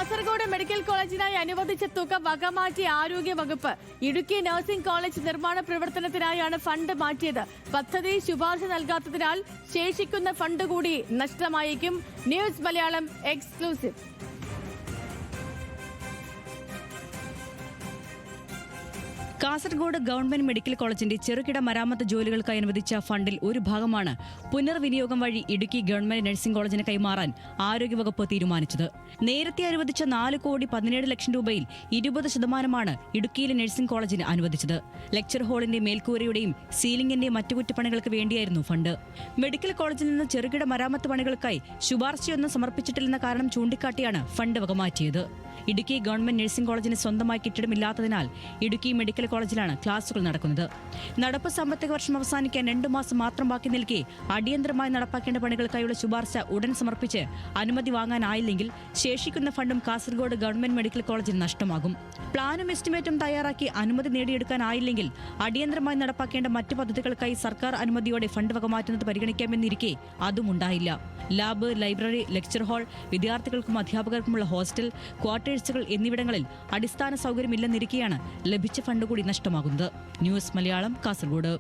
Kasaragod medical കോളേജിനായി അനുവദിച്ച തുക വകമാറ്റി ആരോഗ്യ വകുപ്പ്. ഇടുക്കി നഴ്സിംഗ് കോളേജ് നിർമ്മാണ പ്രവർത്തനത്തിനായാണ് ഫണ്ട് മാറ്റിയത്. പദ്ധതി ശുപാർശ നൽകാത്തതിനാൽ ശേഷിക്കുന്ന ഫണ്ട് കൂടി നഷ്ടമായേക്കും. News Malayalam exclusive. Kasaragod government medical കോളേജിന്റെ ചെറുകിട മരാമത്ത് ജോലികൾക്കായി അനുവദിച്ച ഫണ്ടിൽ ഒരു ഭാഗമാണ് പുനർവിനിയോഗം വഴി ഇടുക്കി ഗവൺമെന്റ് നഴ്സിംഗ് കോളേജിന് കൈമാറാൻ ആരോഗ്യവകുപ്പ് തീരുമാനിച്ചത്. നേരത്തെ അനുവദിച്ച 4,17,00,000 രൂപയിൽ 20% ഇടുക്കിയിലെ നഴ്സിംഗ് കോളേജിന് അനുവദിച്ചത്. ലെക്ചർ ഹാളിന്റെ മേൽക്കൂരയുടെയും സീലിംഗിന്റെയും മറ്റുകുറ്റപ്പണികൾക്ക് വേണ്ടിയായിരുന്നു ഫണ്ട്. മെഡിക്കൽ കോളേജിൽ നിന്ന് ചെറുകിട മരാമത്ത് പണികൾക്കായി ശുപാർശയൊന്നും സമർപ്പിച്ചിട്ടില്ലെന്ന കാരണം ചൂണ്ടിക്കാട്ടിയാണ് ഫണ്ട് വകമാറ്റിയത്. ഇടുക്കി ഗവൺമെന്റ് നഴ്സിംഗ് കോളേജിന് സ്വന്തമായി കെട്ടിടമില്ലാത്തതിനാൽ ഇടുക്കി മെഡിക്കൽ കോളേജിലാണ് ക്ലാസുകൾ നടക്കുന്നത്. നടപ്പ് സാമ്പത്തിക വർഷം അവസാനിക്കാൻ 2 മാസം മാത്രം ബാക്കി നിൽക്കെ അടിയന്തരമായി നടപ്പാക്കേണ്ട പണികൾക്കായുള്ള ശുപാർശ ഉടൻ സമർപ്പിച്ച് അനുമതി വാങ്ങാനായില്ലെങ്കിൽ ശേഷിക്കുന്ന ഫണ്ടും കാസർഗോഡ് ഗവൺമെന്റ് മെഡിക്കൽ കോളേജിന് നഷ്ടമാകും. പ്ലാനും എസ്റ്റിമേറ്റും തയ്യാറാക്കി അനുമതി നേടിയെടുക്കാനായില്ലെങ്കിൽ അടിയന്തരമായി നടപ്പാക്കേണ്ട മറ്റു പദ്ധതികൾക്കായി സർക്കാർ അനുമതിയോടെ ഫണ്ട് വകമാറ്റുന്നത് പരിഗണിക്കാമെന്നിരിക്കെ അതും ഉണ്ടായില്ല. ലാബ്, ലൈബ്രറി, ലെക്ചർ ഹാൾ, വിദ്യാർത്ഥികൾക്കും അധ്യാപകർക്കുമുള്ള ഹോസ്റ്റൽ, ക്വാർട്ടേഴ്സുകൾ എന്നിവിടങ്ങളിൽ അടിസ്ഥാന സൗകര്യമില്ലെന്നിരിക്കെയാണ് ലഭിച്ച ഫണ്ട് കൂടി നഷ്ടമാകുന്നത്. ന്യൂസ് മലയാളം, കാസർഗോഡ്.